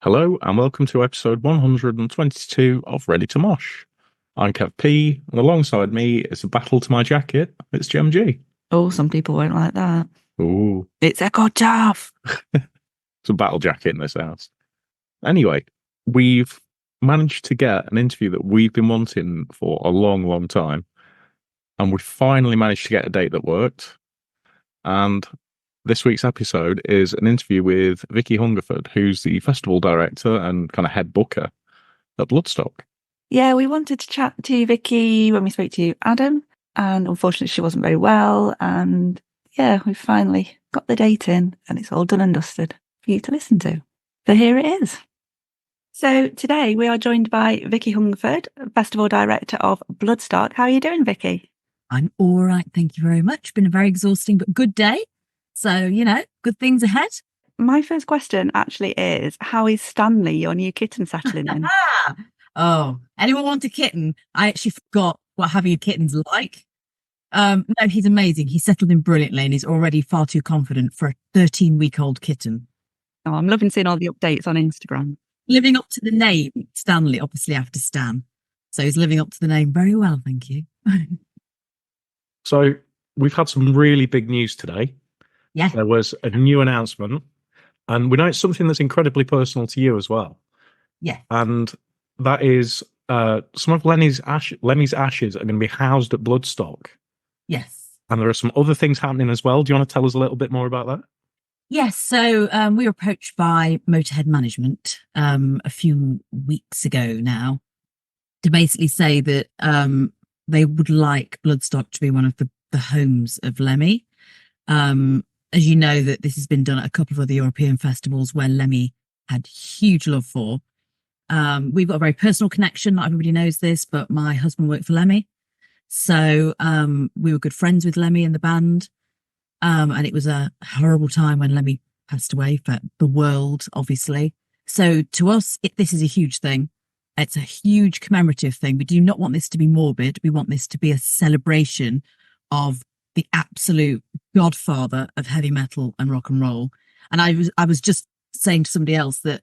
Hello and welcome to episode 122 of Ready to Mosh. I'm Kev P, and alongside me is a battle to my jacket. It's Gem G. Oh, some people won't like that. Ooh, It's Echo Chaff. it's a battle jacket in this house. Anyway, we've managed to get an interview that we've been wanting for a long, long time, and we finally managed to get a date that worked. And this week's episode is an interview with Vicky Hungerford, who's the festival director and kind of head booker at Bloodstock. Yeah, we wanted to chat to Vicky when we spoke to Adam, and unfortunately she wasn't very well. And yeah, we finally got the date in, and it's all done and dusted for you to listen to. So here it is. So today we are joined by Vicky Hungerford, festival director of Bloodstock. How are you doing, Vicky? I'm all right, thank you very much. Been a very exhausting but good day. So, good things ahead. My first question actually is, how is Stanley, your new kitten, settling in? Oh, anyone want a kitten? I actually forgot what having a kitten's like. No, he's amazing. He's settled in brilliantly and he's already far too confident for a 13-week-old kitten. Oh, I'm loving seeing all the updates on Instagram. Living up to the name, Stanley, obviously after Stan. So he's living up to the name very well, thank you. So we've had some really big news today. Yeah. There was a new announcement, and we know it's something that's incredibly personal to you as well. Yeah. And that is some of Lemmy's ashes are going to be housed at Bloodstock. Yes. And there are some other things happening as well. Do you want to tell us a little bit more about that? Yes, so we were approached by Motorhead Management a few weeks ago now to basically say that they would like Bloodstock to be one of the homes of Lemmy. As you know, that this has been done at a couple of other European festivals where Lemmy had huge love for. We've got a very personal connection. Not everybody knows this, but my husband worked for Lemmy. So we were good friends with Lemmy and the band. And it was a horrible time when Lemmy passed away for the world, obviously. So to us, this is a huge thing. It's a huge commemorative thing. We do not want this to be morbid. We want this to be a celebration of the absolute godfather of heavy metal and rock and roll. And I was just saying to somebody else that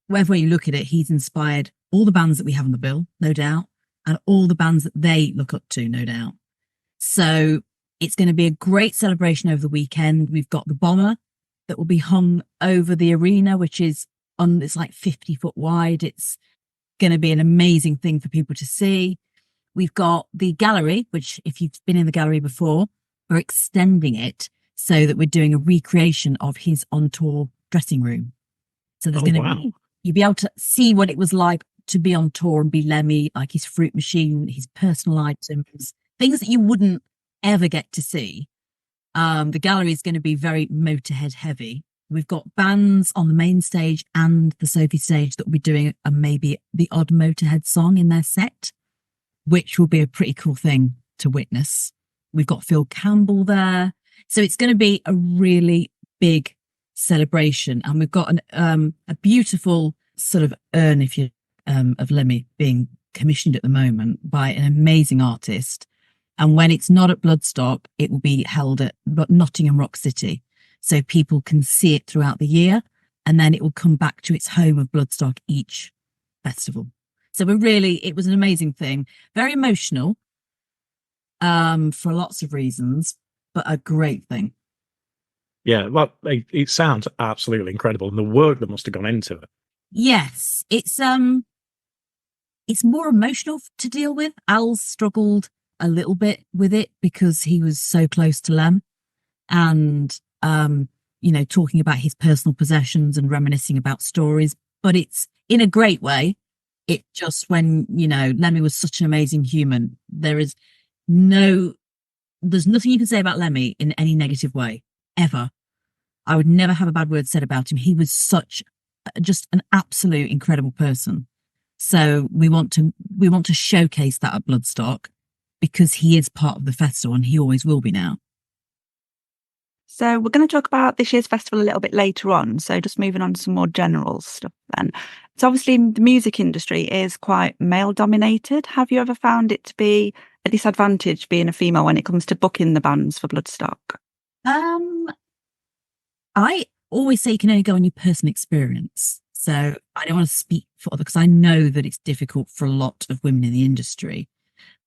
wherever you look at it, he's inspired all the bands that we have on the bill, no doubt, and all the bands that they look up to, no doubt. So it's going to be a great celebration over the weekend. We've got the bomber that will be hung over the arena, which is it's like 50 foot wide. It's going to be an amazing thing for people to see. We've got the gallery, which if you've been in the gallery before, we're extending it so that we're doing a recreation of his on tour dressing room. So there's going to be, you'll be able to see what it was like to be on tour and be Lemmy, like his fruit machine, his personal items, things that you wouldn't ever get to see. The gallery is going to be very Motorhead heavy. We've got bands on the main stage and the Sophie stage that will be doing maybe the odd Motorhead song in their set, which will be a pretty cool thing to witness. We've got Phil Campbell there. So it's going to be a really big celebration. And we've got a beautiful sort of urn, of Lemmy being commissioned at the moment by an amazing artist. And when it's not at Bloodstock, it will be held at Nottingham Rock City. So people can see it throughout the year. And then it will come back to its home of Bloodstock each festival. So it was an amazing thing. Very emotional for lots of reasons, but a great thing. Yeah, well, it sounds absolutely incredible. And the work that must have gone into it. Yes, it's more emotional to deal with. Al's struggled a little bit with it because he was so close to Lem and, talking about his personal possessions and reminiscing about stories, but it's in a great way. It just when, Lemmy was such an amazing human, there's nothing you can say about Lemmy in any negative way, ever. I would never have a bad word said about him. He was just an absolute incredible person. So we want to showcase that at Bloodstock because he is part of the festival and he always will be now. So we're going to talk about this year's festival a little bit later on. So just moving on to some more general stuff then. So obviously the music industry is quite male dominated. Have you ever found it to be a disadvantage being a female when it comes to booking the bands for Bloodstock? I always say you can only go on your personal experience. So I don't want to speak for other, because I know that it's difficult for a lot of women in the industry.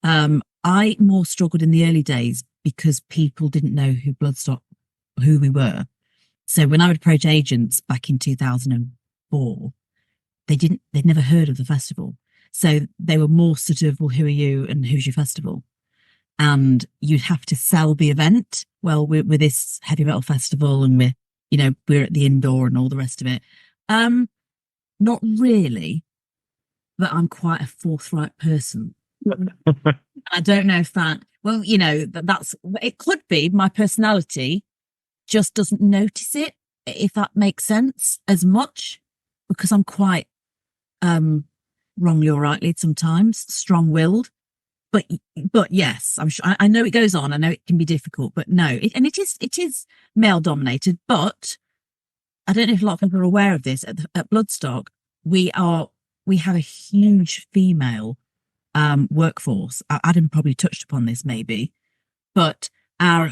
I more struggled in the early days because people didn't know who we were. So when I would approach agents back in 2004, they'd never heard of the festival. So they were more sort of, well, who are you and who's your festival? And you'd have to sell the event. Well, we're this heavy metal festival and we're at the indoor and all the rest of it. Not really, but I'm quite a forthright person. I don't know if it could be my personality just doesn't notice it, if that makes sense, as much, because I'm quite wrongly or rightly sometimes strong-willed. But yes, I'm sure I know it goes on. I know it can be difficult, but no, it is male dominated. But I don't know if a lot of people are aware of this. At Bloodstock, we have a huge female workforce. Adam probably touched upon this maybe, but our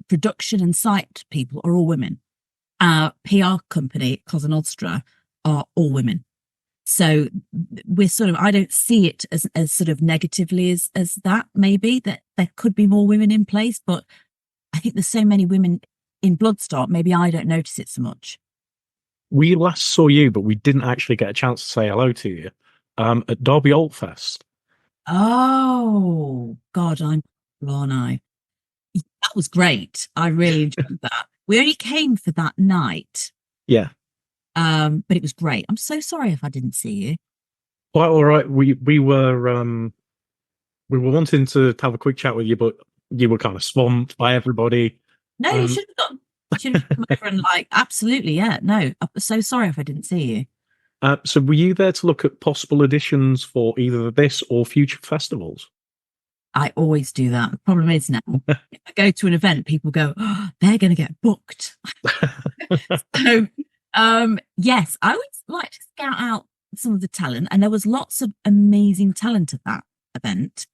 production and site people are all women. Our PR company, Cos and Ostra, are all women. So we're I don't see it as sort of negatively as that, maybe, that there could be more women in place, but I think there's so many women in Bloodstock, maybe I don't notice it so much. We last saw you, but we didn't actually get a chance to say hello to you at Derby Alt Fest. Oh, God, I'm blown eye. That was great. I really enjoyed that. We only came for that night. Yeah. But it was great. I'm so sorry if I didn't see you. Quite all right. We were wanting to have a quick chat with you, but you were kind of swamped by everybody. No, you should have come over and absolutely, yeah. No, I'm so sorry if I didn't see you. So were you there to look at possible additions for either this or future festivals? I always do that. The problem is now, if I go to an event, people go, oh, they're going to get booked. So, yes, I always like to scout out some of the talent, and there was lots of amazing talent at that event.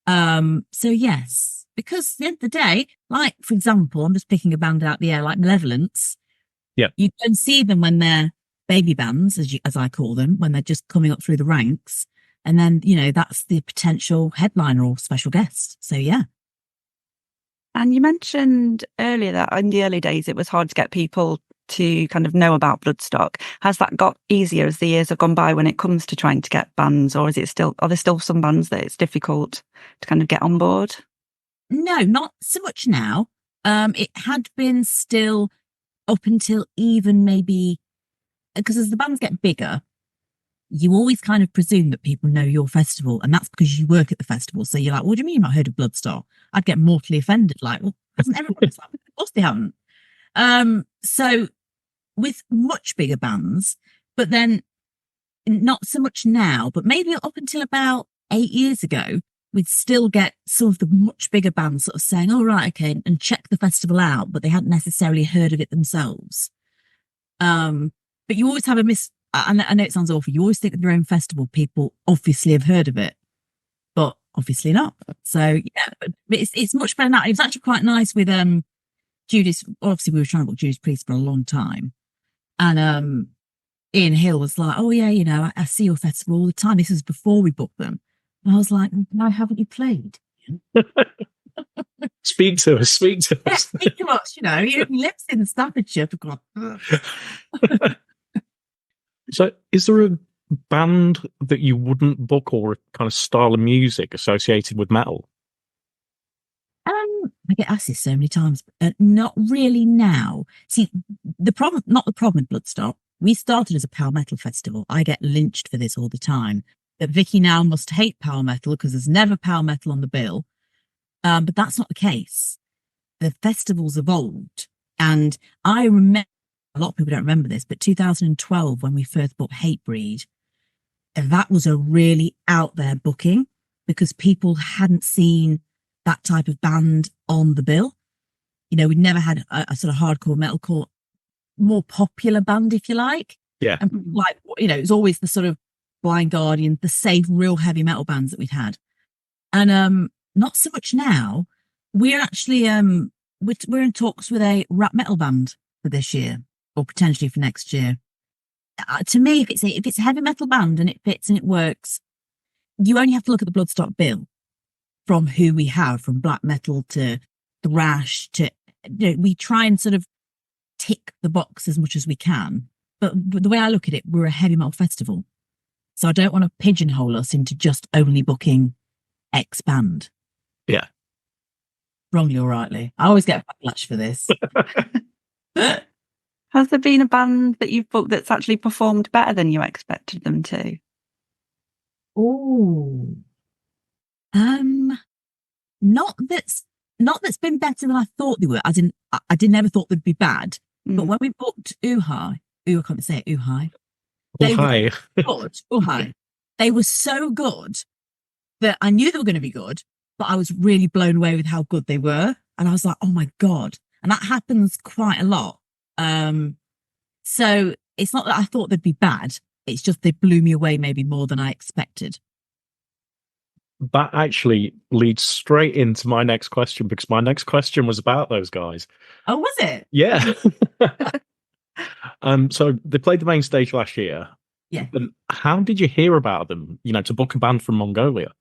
So yes, because at the end of the day, like, for example, I'm just picking a band out the air, like Malevolence. Yeah. You can see them when they're baby bands, as I call them, when they're just coming up through the ranks. And then, that's the potential headliner or special guest. So, yeah. And you mentioned earlier that in the early days, it was hard to get people to kind of know about Bloodstock. Has that got easier as the years have gone by when it comes to trying to get bands, or are there still some bands that it's difficult to kind of get on board? No, not so much now. It had been still up until even maybe, because as the bands get bigger, you always kind of presume that people know your festival, and that's because you work at the festival. So you're like, what do you mean you've not heard of Bloodstock? I'd get mortally offended. Like, well, hasn't everyone? Like, of course they haven't. So with much bigger bands, but then not so much now, but maybe up until about 8 years ago, we'd still get some of the much bigger bands sort of saying, oh, right, okay, and check the festival out, but they hadn't necessarily heard of it themselves. But you always have I know it sounds awful. You always think with your own festival, people obviously have heard of it, but obviously not. So yeah, but it's much better now. It was actually quite nice with Judas. Obviously, we were trying to book Judas Priest for a long time, and Ian Hill was like, "Oh yeah, I see your festival all the time." This was before we booked them, and I was like, "Why haven't you played?" Speak to us. Speak to Yeah, us. speak to us. He lives in Staffordshire. For God. So is there a band that you wouldn't book, or a kind of style of music associated with metal? I get asked this so many times. Not really now. See, not the problem with Bloodstock. We started as a power metal festival. I get lynched for this all the time. That Vicky now must hate power metal because there's never power metal on the bill. But that's not the case. The festival's evolved. And I remember, a lot of people don't remember this, but 2012, when we first booked Hatebreed, that was a really out there booking because people hadn't seen that type of band on the bill. We'd never had a sort of hardcore metalcore, more popular band, if you like. Yeah. And it was always the sort of Blind Guardian, the safe, real heavy metal bands that we'd had. And not so much now. We're actually we're in talks with a rap metal band for this year, or potentially for next year. to me, if it's a heavy metal band and it fits and it works, you only have to look at the Bloodstock bill from who we have, from black metal to thrash to, we try and sort of tick the box as much as we can. But the way I look at it, we're a heavy metal festival. So I don't want to pigeonhole us into just only booking X band. Yeah. Wrongly or rightly. I always get backlash for this. Has there been a band that you've booked that's actually performed better than you expected them to? Oh, not that's been better than I thought they were. As in, I did never thought they'd be bad. But when we booked I can't say it, they were good. They were so good that I knew they were going to be good, but I was really blown away with how good they were. And I was like, oh my God. And that happens quite a lot. So it's not that I thought they'd be bad. It's just they blew me away maybe more than I expected. That actually leads straight into my next question, because my next question was about those guys. Oh, was it? Yeah. So they played the main stage last year. Yeah. And how did you hear about them, to book a band from Mongolia?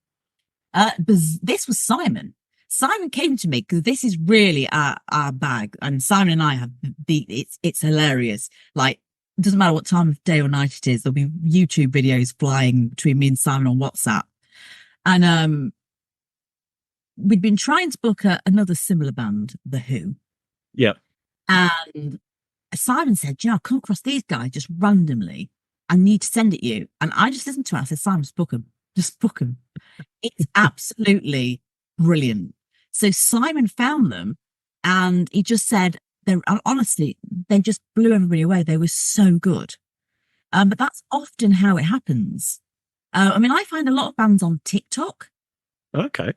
This was Simon. Simon came to me because this is really our bag, and Simon and I have it's hilarious. Like, it doesn't matter what time of day or night it is, there'll be YouTube videos flying between me and Simon on WhatsApp. And we'd been trying to book another similar band, The Who. Yeah. And Simon said, I'll come across these guys just randomly. I need to send it you. And I just listened to it. I said, Simon, just book them. Just book them. It's absolutely brilliant. So Simon found them and he just said, honestly, they just blew everybody away. They were so good. But that's often how it happens. I find a lot of bands on TikTok. Okay.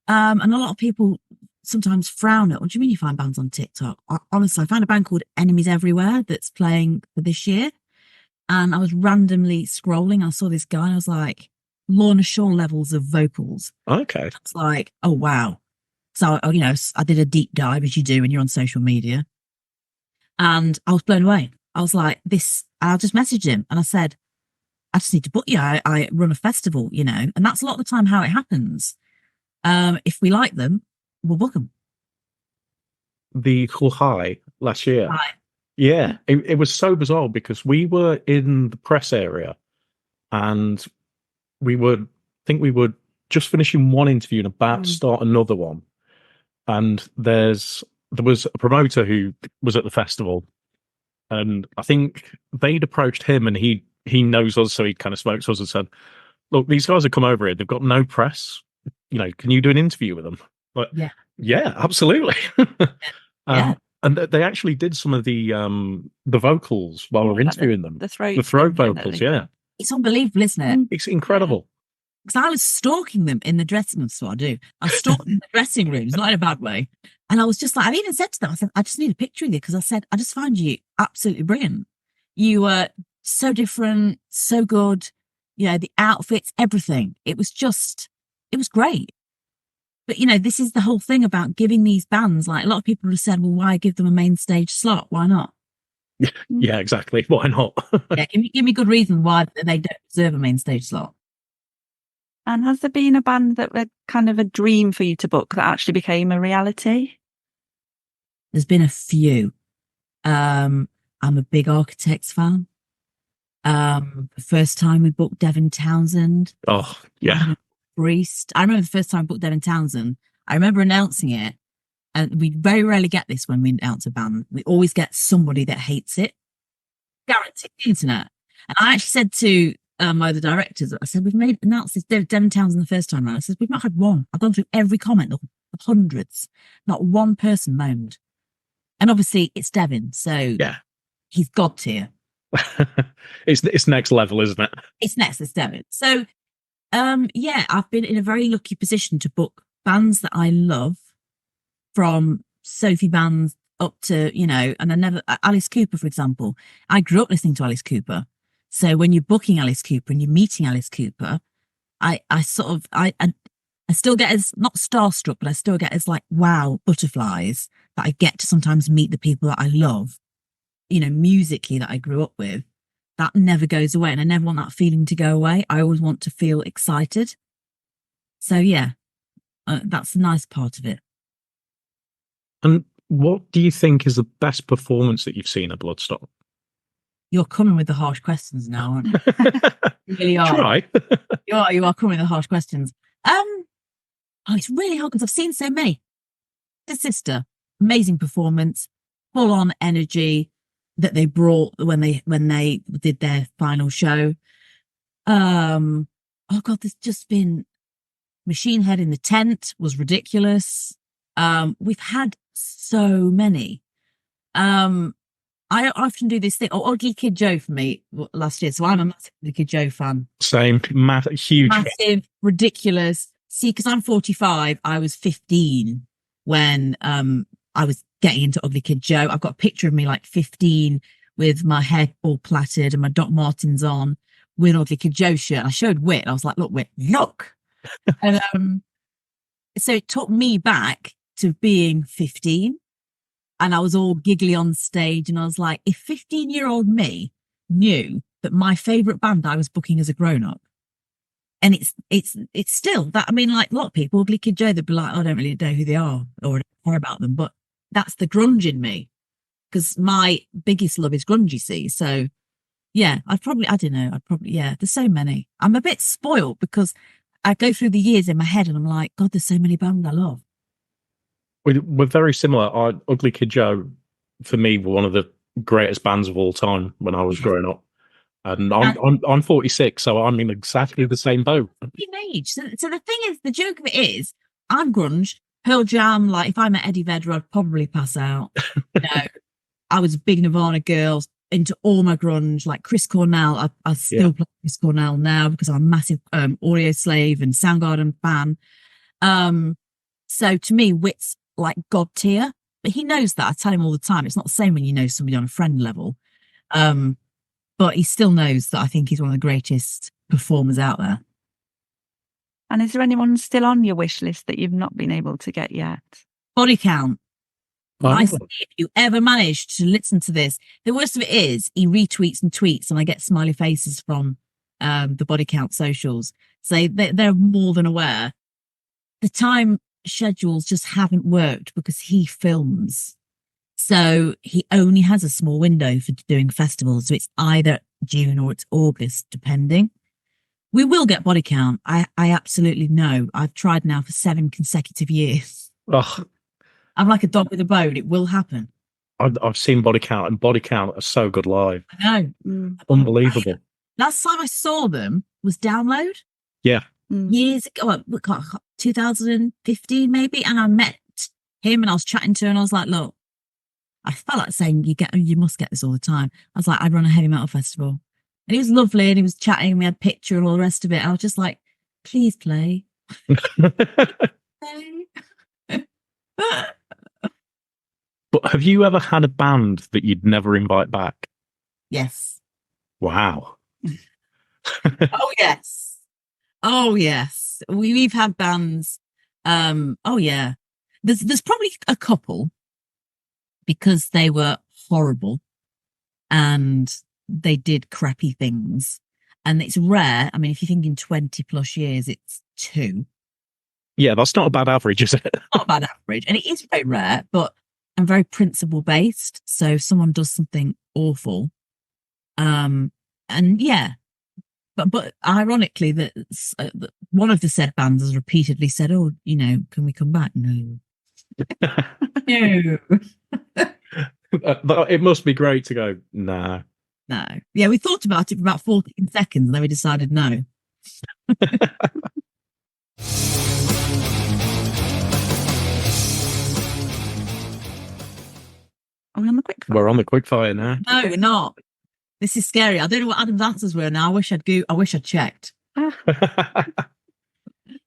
And a lot of people sometimes frown at, what do you mean you find bands on TikTok? Honestly, I found a band called Enemies Everywhere that's playing for this year. And I was randomly scrolling. I saw this guy and I was like, Lorna Shaw levels of vocals. Okay. It's like, oh, wow. So, I did a deep dive, as you do when you're on social media. And I was blown away. I was like, I just messaged him and I said, I just need to book you. I run a festival, and that's a lot of the time how it happens. If we like them, we'll book them. The High last year. Right. Yeah, it was so bizarre because we were in the press area and we were just finishing one interview and about to start another one. And there was a promoter who was at the festival, and I think they'd approached him, and he knows us, so he kind of spoke to us and said, look, these guys have come over here, they've got no press, can you do an interview with them? Like, yeah, absolutely. Yeah. And they actually did some of the vocals while we're interviewing them. The throat vocals, yeah. It's unbelievable, isn't it? It's incredible. Because I was stalking them in the dressing room. That's what I do. I stalked them in the dressing rooms, not in a bad way. And I was just like, I've even said to them, I said, I just need a picture of you, because I said, I just find you absolutely brilliant. You were so different, so good. The outfits, everything. It was great. But, this is the whole thing about giving these bands, like, a lot of people have said, well, why give them a main stage slot? Why not? Yeah, exactly. Why not? Yeah, give me a good reason why they don't deserve a main stage slot. And has there been a band that were kind of a dream for you to book that actually became a reality? There's been a few. I'm a big Architects fan. The first time we booked Devin Townsend. Oh, yeah. Priest. I remember the first time I booked Devin Townsend. I remember announcing it, and we very rarely get this when we announce a band. We always get somebody that hates it. Guaranteed the internet. And I actually said to my other directors, I said, we've announced this Devin Townsend the first time around. I said, we've not had one. I've gone through every comment, the hundreds. Not one person moaned. And obviously it's Devin, so yeah, he's God tier. It's next level, isn't it? It's Devin. So I've been in a very lucky position to book bands that I love, from Sophie bands up to, and Alice Cooper, for example. I grew up listening to Alice Cooper. So when you're booking Alice Cooper and you're meeting Alice Cooper, I still get as, not starstruck, but I still get as like, wow, butterflies that I get to sometimes meet the people that I love, musically, that I grew up with. that never goes away, and I never want that feeling to go away. I always want to feel excited. So yeah, that's the nice part of it. And what do you think is the best performance that you've seen at Bloodstock? You're coming with the harsh questions now, aren't you? You really are. Try. You are coming with the harsh questions. It's really hard because I've seen so many. The Sister, amazing performance, full on energy that they brought when they did their final show. Oh God, there's just been Machine Head in the Tent was ridiculous. We've had so many. I often do this thing. Ugly Kid Joe for me last year. So I'm a massive Ugly Kid Joe fan. Same. Huge. Massive, ridiculous. See, because I'm 45, I was 15 when I was getting into Ugly Kid Joe. I've got a picture of me like 15 with my hair all plaited and my Doc Martens on with Ugly Kid Joe shirt. And I showed Whit. I was like, look, Whit, look. And so it took me back to being 15. And I was all giggly on stage, and I was like, if 15-year-old me knew that my favourite band I was booking as a grown-up, and it's still that, I mean, like a lot of people, Ugly Kid Joe, they'd be like, oh, I don't really know who they are or I don't care about them, but that's the grunge in me, because my biggest love is grunge, you see. So yeah, there's so many. I'm a bit spoiled because I go through the years in my head and I'm like, God, there's so many bands I love. We're very similar. Ugly Kid Joe, for me, were one of the greatest bands of all time when I was growing up. And I'm 46, so I'm in exactly the same boat. Same age. So the thing is, the joke of it is, I'm grunge. Pearl Jam, like if I met Eddie Vedder, I'd probably pass out. I was a big Nirvana girl, into all my grunge, like Chris Cornell. I still play Chris Cornell now because I'm a massive Audio Slave and Soundgarden fan. So to me, Whit's like God tier, but he knows that. I tell him all the time. It's not the same when you know somebody on a friend level. But he still knows that I think he's one of the greatest performers out there. And is there anyone still on your wish list that you've not been able to get yet? Body Count. Oh. I say, if you ever managed to listen to this, the worst of it is he retweets and tweets, and I get smiley faces from the Body Count socials. So they're more than aware. The time schedules just haven't worked because he films. So he only has a small window for doing festivals. So it's either June or it's August, depending. We will get Body Count. I absolutely know. I've tried now for 7 consecutive years. Ugh. I'm like a dog with a bone. It will happen. I've seen Body Count, and Body Count are so good live. I know. Unbelievable. Last time I saw them was Download. Yeah. Years ago, 2015 maybe, and I met him and I was chatting to him and I was like, look, I felt like saying you must get this all the time. I was like, I'd run a heavy metal festival, and he was lovely and he was chatting and we had a picture and all the rest of it. I was just like, please play. But have you ever had a band that you'd never invite back? Yes. Wow. Oh yes. Oh yes, we've had bands. Oh yeah, there's probably a couple because they were horrible and they did crappy things, and it's rare. I mean, if you think in 20+ years, it's 2. Yeah, that's not a bad average, is it? Not a bad average, and it is very rare. But I'm very principle based, so if someone does something awful, and yeah. But ironically, that one of the said bands has repeatedly said, "Oh, can we come back?" No, no. It must be great to go. Nah, no. Yeah, we thought about it for about 14 seconds, and then we decided no. Are we on the quickfire? We're on the quickfire now. No, we're not. This is scary. I don't know what Adam's answers were now. I wish I'd checked.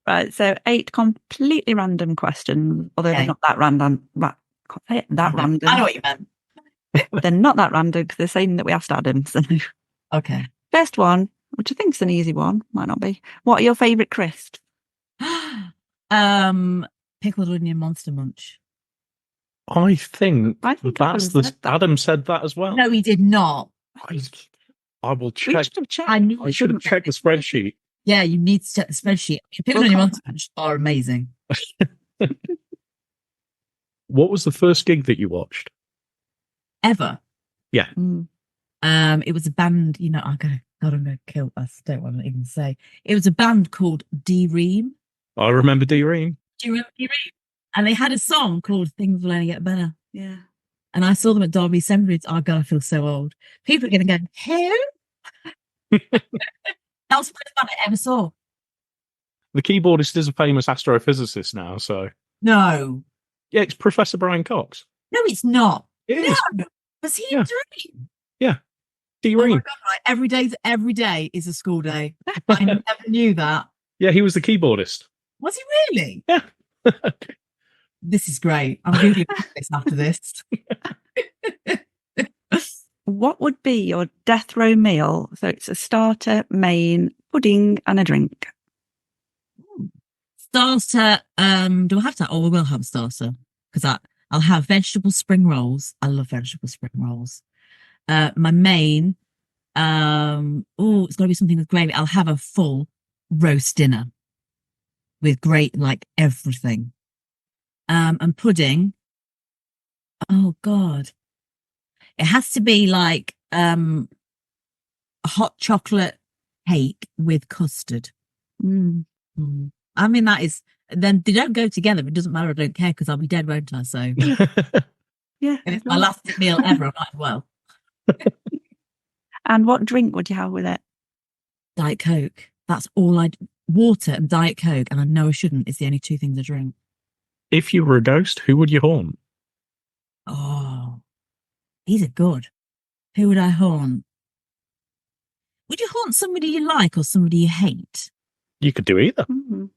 Right, so 8 completely random questions, although they're not that random. Random. I know what you meant. They're not that random because they're saying that we asked Adam. So. Okay. First one, which I think is an easy one, might not be. What are your favourite crisps? Pickled onion Monster Munch. I think Adam Adam said that as well. No, he did not. I will We check. should have checked. I knew I should have checked the spreadsheet. Yeah, you need to check the spreadsheet. People on your montage are amazing. What was the first gig that you watched? Ever. Mm. It was a band, you know, I'm gonna kill us. Don't want to even say. It was a band called D-Ream. I remember D-Ream. Do you remember D-Ream? And they had a song called Things Will Only Get Better. Yeah. And I saw them at Derby Cemetery. Oh God, I feel so old. People are going to go, who? That was the first band I ever saw. The keyboardist is a famous astrophysicist now, so No. yeah, it's Professor Brian Cox. No, it's not. It is. No. Was he Yeah. in Dream? Oh D-Ream. my God, right. Every day is a school day. I never knew that. Yeah, he was the keyboardist. Was he really? Yeah. This is great. I'm Googling this after this. What would be your death row meal? So it's a starter, main, pudding, and a drink. Starter, do I have that? Oh, we will have a starter. Because I'll have vegetable spring rolls. I love vegetable spring rolls. My main, it's got to be something with gravy. I'll have a full roast dinner with great, like everything. And pudding. Oh God. It has to be like a hot chocolate cake with custard. Mm. I mean, that is, then they don't go together. It doesn't matter. I don't care because I'll be dead, won't I? So Yeah. if it's my last meal ever, I might as well. And what drink would you have with it? Diet Coke. That's all water and Diet Coke. And I know I shouldn't. It's the only two things I drink. If you were a ghost, who would you haunt? Oh, these are good. Who would I haunt? Would you haunt somebody you like or somebody you hate? You could do either. Mm.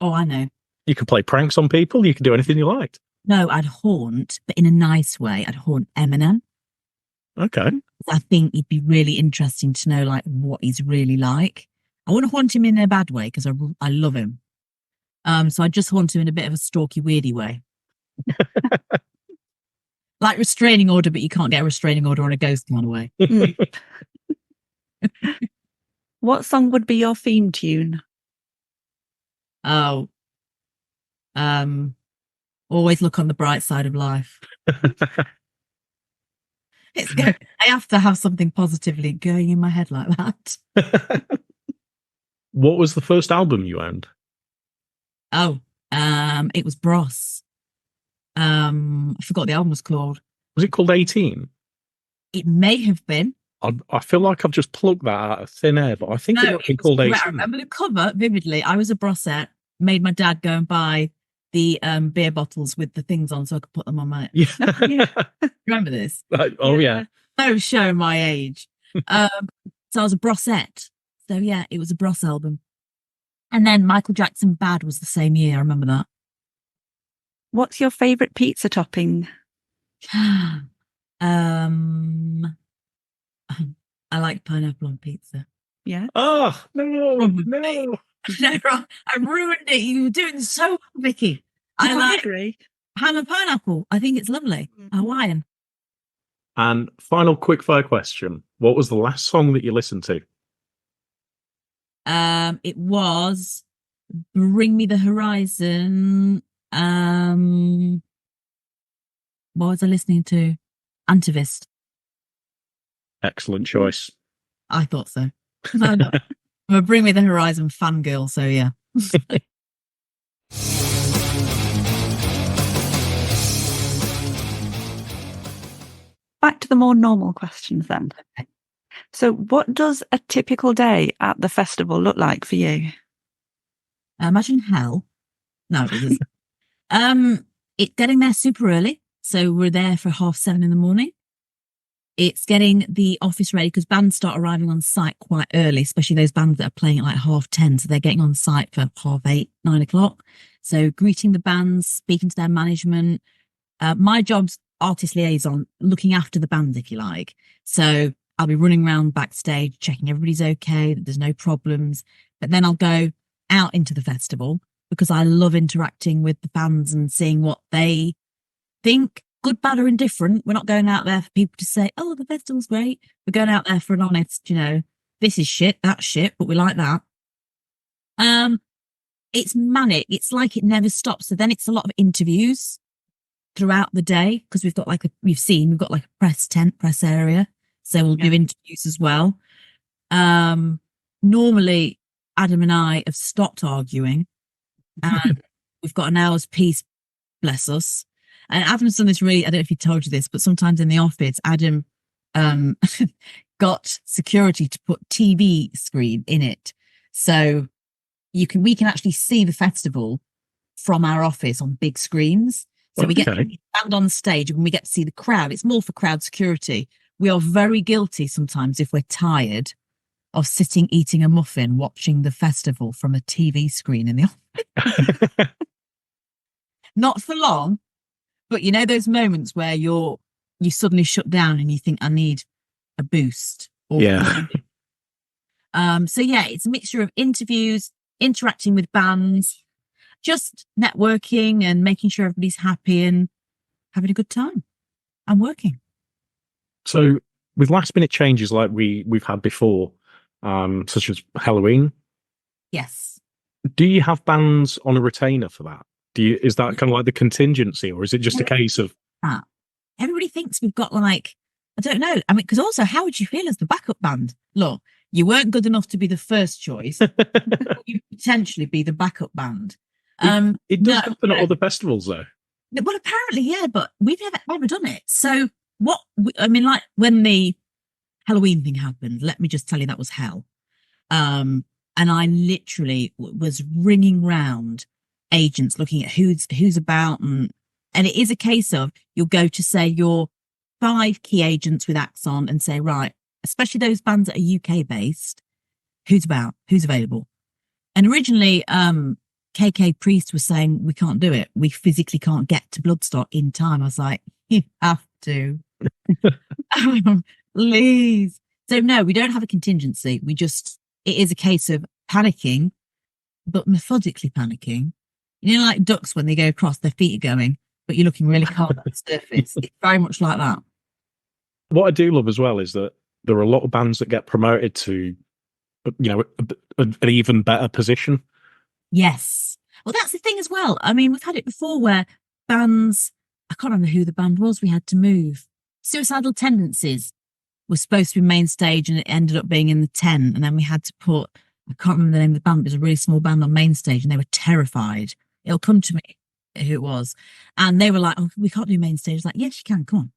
Oh, I know. You could play pranks on people. You could do anything you liked. No, I'd haunt, but in a nice way. I'd haunt Eminem. Okay. I think it'd be really interesting to know like what he's really like. I wouldn't haunt him in a bad way because I love him. So I just haunt him in a bit of a stalky, weirdy way. Like restraining order, but you can't get a restraining order on a ghost kind of way. Mm. What song would be your theme tune? Oh, always look on the bright side of life. It's good. I have to have something positively going in my head like that. What was the first album you owned? Oh, it was Bros. I forgot what the album was called. Was it called 18? It may have been. I feel like I've just plucked that out of thin air, but I think it might have been called great. 18. I remember the cover vividly. I was a Brosette, made my dad go and buy the beer bottles with the things on so I could put them on my... Yeah. Remember this? Oh, yeah. So showing my age. So I was a Brosette. So yeah, it was a Bros album. And then Michael Jackson Bad was the same year. I remember that. What's your favourite pizza topping? I like pineapple on pizza. Yeah. Oh, no. Probably. No. I ruined it. You were doing so well, Vicky. I like agree. ham and pineapple. I think it's lovely. Hawaiian. And final quickfire question. What was the last song that you listened to? It was Bring Me the Horizon. What was I listening to? Antivist. Excellent choice. I thought so. I'm a Bring Me the Horizon fangirl, so yeah. Back to the more normal questions then. Okay. So what does a typical day at the festival look like for you? Imagine hell. No, it isn't. It's getting there super early. So we're there for 7:30 in the morning. It's getting the office ready because bands start arriving on site quite early, especially those bands that are playing at like 10:30. So they're getting on site for 8:30, 9 o'clock. So greeting the bands, speaking to their management. My job's artist liaison, looking after the band, if you like. So I'll be running around backstage, checking everybody's okay, that there's no problems. But then I'll go out into the festival because I love interacting with the fans and seeing what they think good, bad, or indifferent. We're not going out there for people to say, "Oh, the festival's great." We're going out there for an honest, this is shit, that's shit, but we like that. It's manic. It's like it never stops. So then it's a lot of interviews throughout the day, because we've got we've got like a press area. So we'll do interviews as well. Normally Adam and I have stopped arguing and we've got an hour's peace, bless us. And Adam's done this really, I don't know if he told you this, but sometimes in the office, Adam got security to put TV screen in it. So we can actually see the festival from our office on big screens. So we get to stand on the stage and we get to see the crowd. It's more for crowd security. We are very guilty sometimes if we're tired of sitting, eating a muffin, watching the festival from a TV screen in the office. Not for long, but those moments where you suddenly shut down and you think, I need a boost. So it's a mixture of interviews, interacting with bands, just networking and making sure everybody's happy and having a good time and working. So with last minute changes like we've had before, such as Halloween. Yes. Do you have bands on a retainer for that? Is that kind of like the contingency, or is it just a case of everybody thinks we've got I don't know. I mean, because also, how would you feel as the backup band? Look, you weren't good enough to be the first choice. You potentially be the backup band. It does happen at other festivals, though. Well, apparently, yeah, but we've never done it. So when the Halloween thing happened, let me just tell you, that was hell. And I literally was ringing round agents looking at who's about, and it is a case of you'll go to say your 5 key agents with acts on and say, right, especially those bands that are UK based, who's about, who's available. And originally KK Priest was saying we can't do it, we physically can't get to Bloodstock in time. I was like, you have to. Please. So no, we don't have a contingency. It is a case of panicking, but methodically panicking. Like ducks when they go across, their feet are going, but you're looking really calm at the surface. It's very much like that. What I do love as well is that there are a lot of bands that get promoted to, an even better position. Yes. Well, that's the thing as well. I mean, we've had it before where bands, I can't remember who the band was, we had to move. Suicidal Tendencies was supposed to be main stage and it ended up being in the 10. And then we had to put, I can't remember the name of the band, but it was a really small band on main stage and they were terrified. It'll come to me who it was. And they were like, oh, we can't do main stage. I was like, yes, you can, come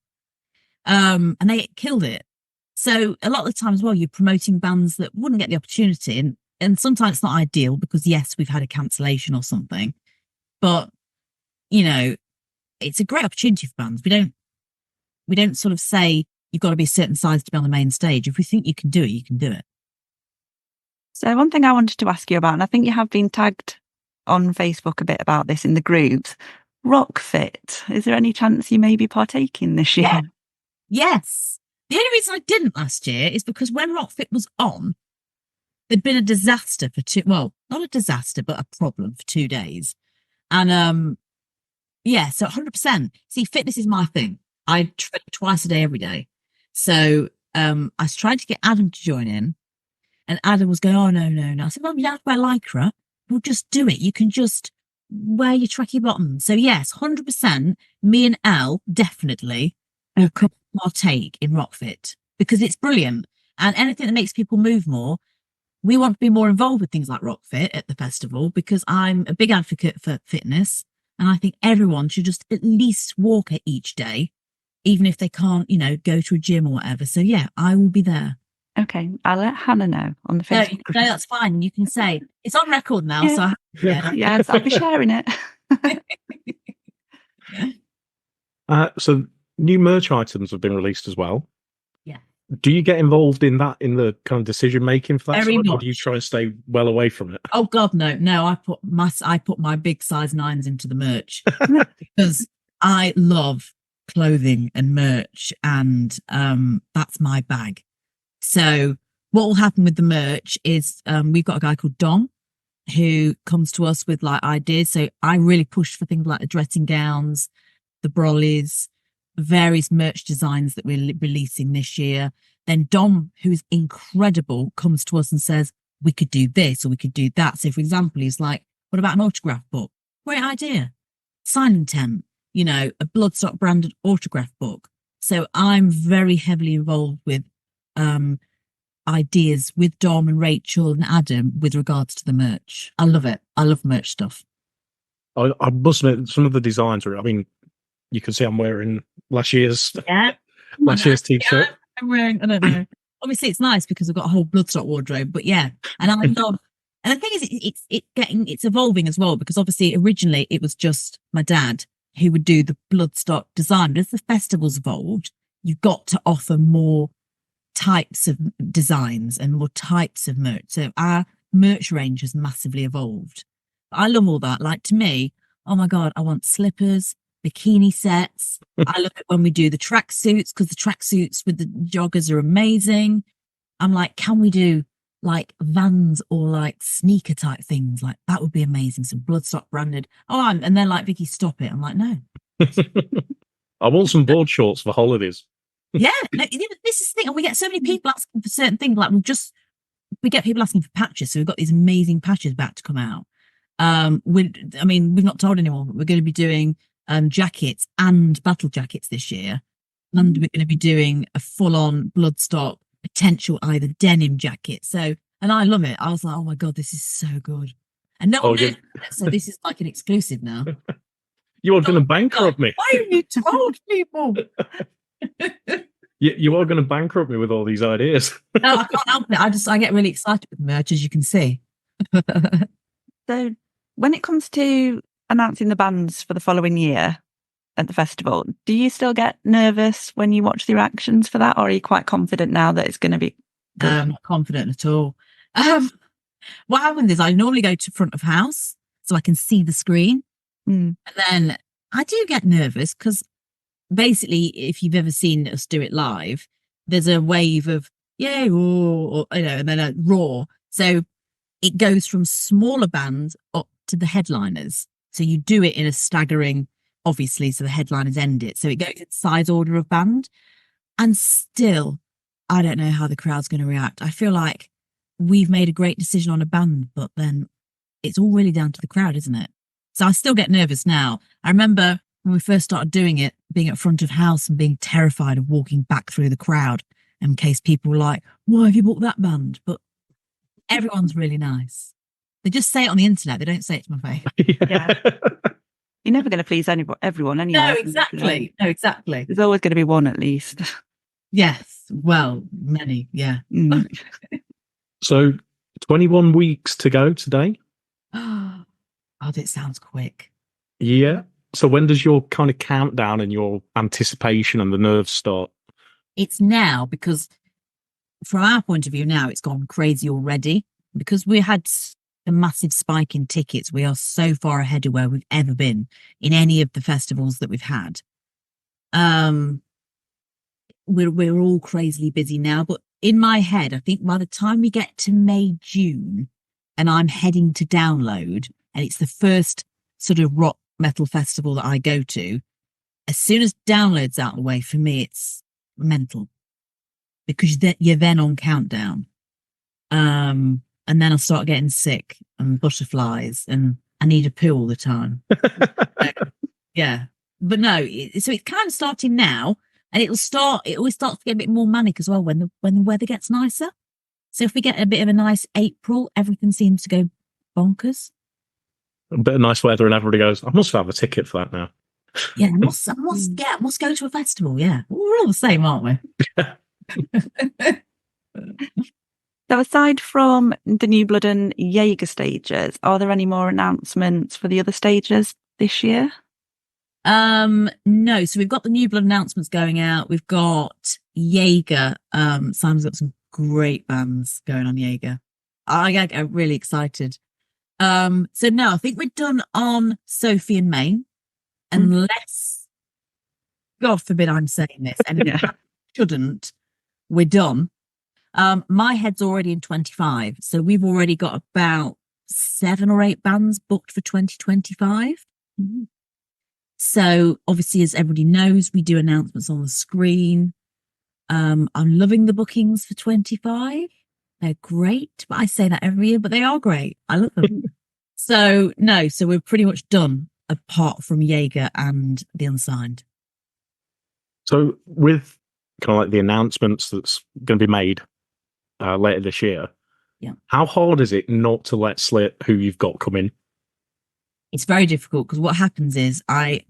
on. And they killed it. So a lot of the time as well, you're promoting bands that wouldn't get the opportunity. And sometimes it's not ideal because, yes, we've had a cancellation or something. But, it's a great opportunity for bands. We don't sort of say you've got to be a certain size to be on the main stage. If we think you can do it, you can do it. So one thing I wanted to ask you about, and I think you have been tagged on Facebook a bit about this in the groups, Rockfit. Is there any chance you may be partaking this year? Yeah. Yes. The only reason I didn't last year is because when Rockfit was on, there'd been a disaster for not a disaster, but a problem for 2 days. And so 100%. See, fitness is my thing. I train twice a day, every day. So I was trying to get Adam to join in, and Adam was going, oh, no. I said, well, you don't have to wear Lycra. We'll just do it. You can just wear your tracky bottoms. So yes, 100%, me and Elle definitely could partake in Rockfit because it's brilliant. And anything that makes people move more, we want to be more involved with things like Rockfit at the festival because I'm a big advocate for fitness. And I think everyone should just at least walk it each day, even if they can't, go to a gym or whatever. So yeah, I will be there. Okay, I'll let Hannah know on the Facebook. No, that's fine. You can say it's on record now. Yeah. So Yes, I'll be sharing it. So new merch items have been released as well. Yeah. Do you get involved in that, in the kind of decision making for that Very side, or much. do you try and stay well away from it? Oh God, no. I put my big size 9s into the merch because I love clothing and merch, and that's my bag. So what will happen with the merch is we've got a guy called Dom who comes to us with like ideas. So I really push for things like the dressing gowns, the brollies, various merch designs that we're releasing this year. Then Dom, who is incredible, comes to us and says, we could do this or we could do that. So, for example, he's like, what about an autograph book? Great idea. Signing temp, a Bloodstock branded autograph book. So I'm very heavily involved with ideas with Dom and Rachel and Adam with regards to the merch. I love it. I love merch stuff. I must admit, some of the designs are, you can see I'm wearing last year's t-shirt. I'm wearing, I don't know. Obviously, it's nice because I've got a whole Bloodstock wardrobe, but yeah. And I love, and the thing is, it's evolving as well, because obviously originally it was just my dad who would do the Bloodstock design. But as the festival's evolved, you've got to offer more types of designs and more types of merch. So our merch range has massively evolved. I love all that. Like, to me, oh my God, I want slippers, bikini sets. I look at when we do the tracksuits, because the tracksuits with the joggers are amazing. I'm like, can we do like Vans or like sneaker type things? Like, that would be amazing. Some Bloodstock branded. And they're like, Vicky, stop it. I'm like, no. I want some board shorts for holidays. Yeah, no, this is the thing. And we get so many people asking for certain things. Like, we get people asking for patches. So we've got these amazing patches about to come out. We've not told anyone, but we're going to be doing jackets and battle jackets this year. And we're going to be doing a full-on Bloodstock potential either denim jacket. So, and I love it. I was like, oh my God, this is so good. And no one knows. So this is like an exclusive now. You are going to bankrupt me. Why have you told people? You are going to bankrupt me with all these ideas. No, I can't help it. I get really excited with merch, as you can see. So when it comes to announcing the bands for the following year at the festival, do you still get nervous when you watch the reactions for that, or are you quite confident now that it's going to be good? I'm not confident at all. What happens is I normally go to front of house so I can see the screen. And then I do get nervous because basically, if you've ever seen us do it live, there's a wave of yay, or and then a roar. So it goes from smaller bands up to the headliners. So you do it in a staggering, obviously, so the headliners end it. So it goes in size order of band. And still, I don't know how the crowd's going to react. I feel like we've made a great decision on a band, but then it's all really down to the crowd, isn't it? So I still get nervous now. I remember when we first started doing it, being at front of house and being terrified of walking back through the crowd in case people were like, why have you bought that band? But everyone's really nice. They just say it on the internet. They don't say it to my face. Yeah. You're never going to please everyone anyway. No, exactly. No, exactly. There's always going to be one at least. Yes. Well, many. Yeah. So 21 weeks to go today. Oh, it sounds quick. Yeah. So when does your kind of countdown and your anticipation and the nerves start? It's now, because from our point of view now, it's gone crazy already. Because we had a massive spike in tickets, we are so far ahead of where we've ever been in any of the festivals that we've had. We're all crazily busy now, but in my head, I think by the time we get to May, June, and I'm heading to Download, and it's the first sort of rock metal festival that I go to, as soon as Download's out of the way, for me, it's mental, because you're then on countdown. And then I'll start getting sick and butterflies, and I need a poo all the time. Yeah. But no, so it's kind of starting now, and it always starts to get a bit more manic as well when the weather gets nicer. So if we get a bit of a nice April, everything seems to go bonkers. A bit of nice weather, and everybody goes, I must have a ticket for that now. Yeah, I must go to a festival. Yeah. We're all the same, aren't we? So aside from the New Blood and Jaeger stages, are there any more announcements for the other stages this year? No. So we've got the New Blood announcements going out. We've got Jaeger. Simon's got some great bands going on Jaeger. I get really excited. So no, I think we're done on Sophie and Maine, unless, God forbid I'm saying this, and shouldn't, we're done. My head's already in 25, so we've already got about 7 or 8 bands booked for 2025. So obviously, as everybody knows, we do announcements on the screen. I'm loving the bookings for 25. They're great, but I say that every year, but they are great. I love them. So we're pretty much done apart from Jaeger and the Unsigned. So with kind of like the announcements that's going to be made later this year, Yeah. How hard is it not to let slip who you've got coming? It's very difficult because what happens is I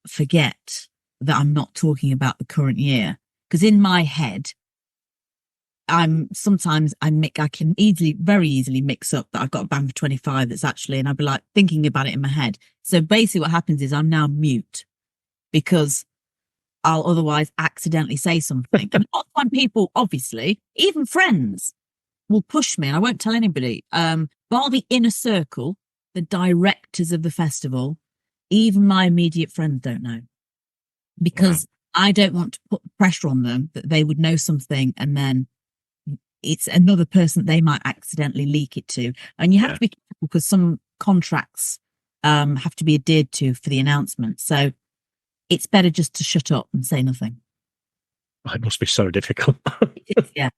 forget that I'm not talking about the current year, because in my head I can very easily mix up that I've got a band for 25 that's actually, and I'd be like thinking about it in my head. So basically what happens is I'm now mute because I'll otherwise accidentally say something. And often people, obviously, even friends, will push me, and I won't tell anybody. Bar the inner circle, the directors of the festival, even my immediate friends don't know, because I don't want to put pressure on them that they would know something and then it's another person they might accidentally leak it to. And you have to be careful because some contracts have to be adhered to for the announcement. So it's better just to shut up and say nothing. It must be so difficult. Yeah,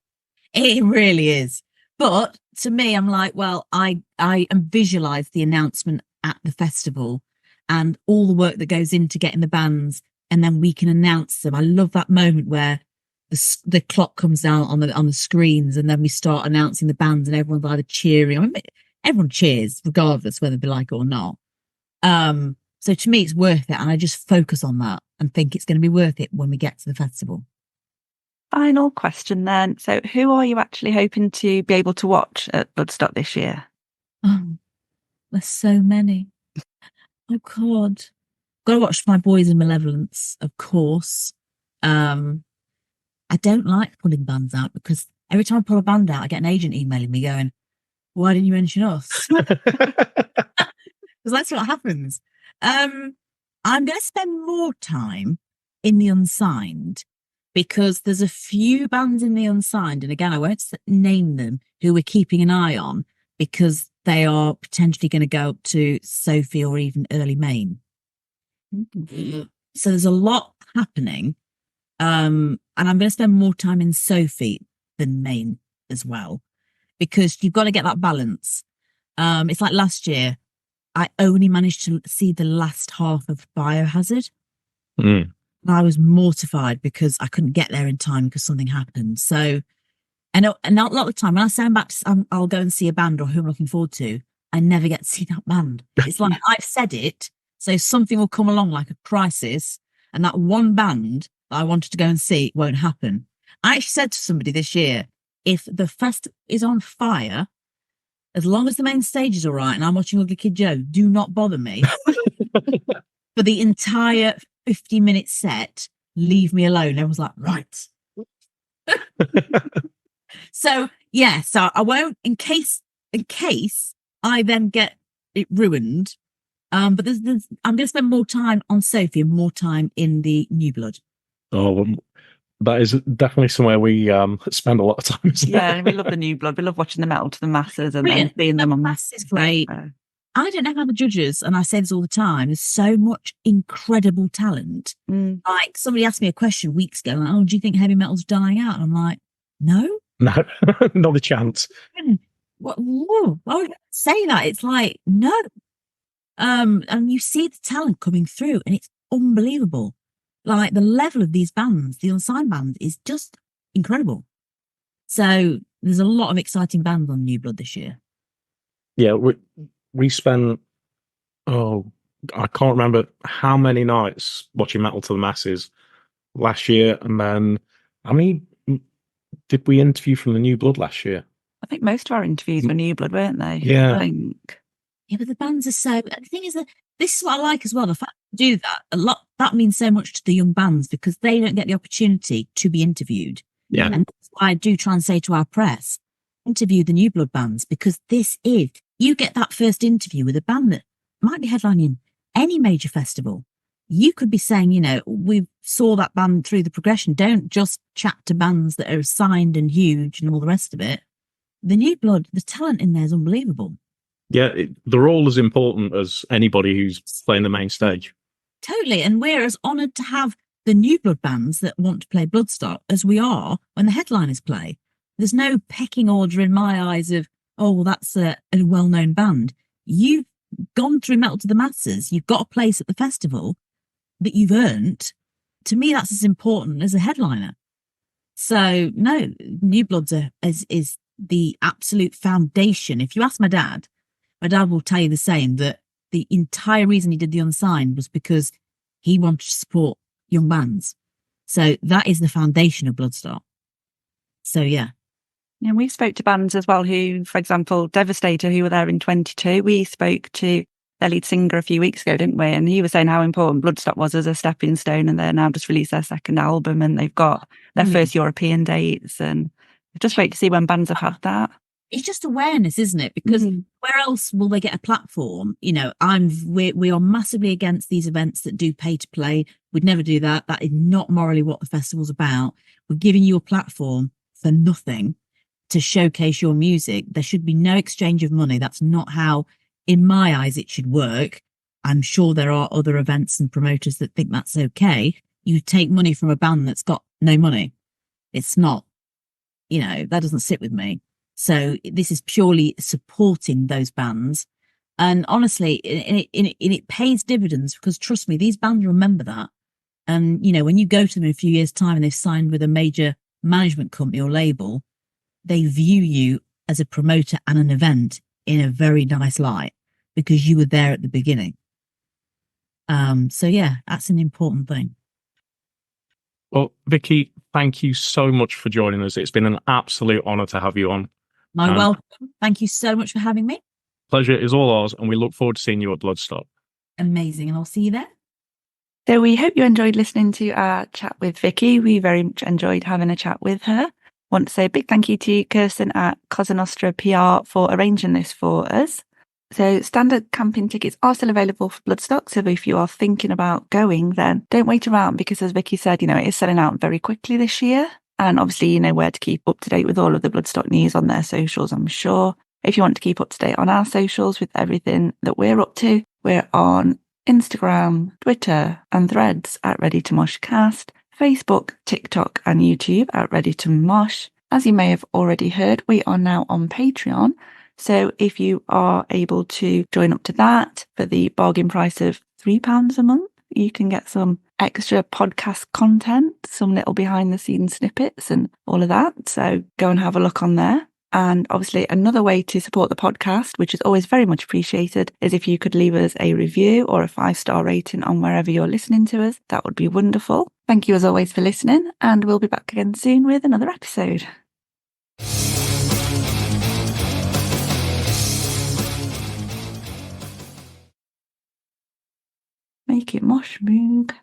it really is. But to me, I'm like, well, I visualize the announcement at the festival and all the work that goes into getting the bands, and then we can announce them. I love that moment where the clock comes down on the screens, and then we start announcing the bands, and everyone's either cheering. I mean, everyone cheers regardless whether they like it or not. So to me, it's worth it, and I just focus on that and think it's going to be worth it when we get to the festival. Final question then. So who are you actually hoping to be able to watch at Bloodstock this year? Oh, there's so many. Oh God. Got to watch my boys in Malevolence, of course. I don't like pulling bands out because every time I pull a band out, I get an agent emailing me going, why didn't you mention us? Because that's what happens. I'm going to spend more time in the Unsigned because there's a few bands in the Unsigned, and again, I won't name them, who we're keeping an eye on because they are potentially going to go up to Sophie or even early Main. Mm-hmm. So there's a lot happening. And I'm going to spend more time in Sophie than Main as well, because you've got to get that balance. It's like last year, I only managed to see the last half of Biohazard. And I was mortified because I couldn't get there in time because something happened. So, and a lot of the time when I say I'll go and see a band or who I'm looking forward to, I never get to see that band. It's like I've said it, so something will come along like a crisis, and that one band that I wanted to go and see won't happen. I actually said to somebody this year, if the festival is on fire, as long as the main stage is all right and I'm watching Ugly Kid Joe, do not bother me. For the entire 50-minute set, leave me alone. Everyone's like, right. So I won't, in case I then get it ruined. But I'm going to spend more time on Sophie and more time in the New Blood. Oh, that is definitely somewhere we spend a lot of time. Yeah, we love the New Blood. We love watching the Metal to the Masses and then seeing them on Mass is great. I don't know how the judges, and I say this all the time, there's so much incredible talent. Like somebody asked me a question weeks ago, like, oh, do you think heavy metal's dying out? And I'm like, no. No, not a chance. What? Whoa, why would I say that? It's like, no. And you see the talent coming through, and it's unbelievable. Like the level of these bands, the Unsigned band, is just incredible. So there's a lot of exciting bands on New Blood this year. Yeah, we spent, I can't remember how many nights watching Metal to the Masses last year, and then how many did we interview from the New Blood last year? I think most of our interviews were New Blood, weren't they? Yeah. I think. Yeah, but the bands are so. The thing is that this is what I like as well. The fact that they do that a lot, that means so much to the young bands because they don't get the opportunity to be interviewed. Yeah, and that's why I do try and say to our press, interview the New Blood bands, because this is, you get that first interview with a band that might be headlining any major festival. You could be saying, we saw that band through the progression. Don't just chat to bands that are signed and huge and all the rest of it. The New Blood, the talent in there is unbelievable. Yeah, they're all as important as anybody who's playing the main stage. Totally. And we're as honoured to have the new blood bands that want to play Bloodstock as we are when the headliners play. There's no pecking order in my eyes of, oh, well, that's a well-known band. You've gone through Metal to the Masses. You've got a place at the festival that you've earned. To me, that's as important as a headliner. So, no, New Bloods is the absolute foundation. If you ask my dad will tell you the same, that the entire reason he did the Unsigned was because he wanted to support young bands. So that is the foundation of Bloodstock. So, yeah. Yeah, we spoke to bands as well who, for example, Devastator, who were there in 22. We spoke to their lead singer a few weeks ago, didn't we? And he was saying how important Bloodstock was as a stepping stone, and they're now just released their second album and they've got their first European dates, and just wait to see when bands have had that. It's just awareness, isn't it? Because where else will they get a platform? You know, we are massively against these events that do pay to play. We'd never do that. That is not morally what the festival's about. We're giving you a platform for nothing to showcase your music. There should be no exchange of money. That's not how, in my eyes, it should work. I'm sure there are other events and promoters that think that's okay. You take money from a band that's got no money. It's not, that doesn't sit with me. So this is purely supporting those bands. And honestly, it pays dividends, because trust me, these bands remember that. And, when you go to them in a few years' time and they've signed with a major management company or label, they view you as a promoter and an event in a very nice light because you were there at the beginning. So yeah, that's an important thing. Well, Vicky, thank you so much for joining us. It's been an absolute honour to have you on. My welcome. Thank you so much for having me. Pleasure is all ours, and we look forward to seeing you at Bloodstock. Amazing, and I'll see you there. So we hope you enjoyed listening to our chat with Vicky. We very much enjoyed having a chat with her. Want to say a big thank you to Kirsten at Cosa Nostra PR for arranging this for us. So standard camping tickets are still available for Bloodstock. So if you are thinking about going, then don't wait around, because as Vicky said, it is selling out very quickly this year. And obviously, you know where to keep up to date with all of the Bloodstock news on their socials, I'm sure. If you want to keep up to date on our socials with everything that we're up to, we're on Instagram, Twitter and Threads at Ready to Mosh Cast, Facebook, TikTok and YouTube at Ready to Mosh. As you may have already heard, we are now on Patreon. So if you are able to join up to that for the bargain price of £3 a month, you can get some extra podcast content, some little behind the scenes snippets and all of that. So go and have a look on there. And obviously another way to support the podcast, which is always very much appreciated, is if you could leave us a review or a 5-star rating on wherever you're listening to us. That would be wonderful. Thank you as always for listening, and we'll be back again soon with another episode. Make it mosh moog.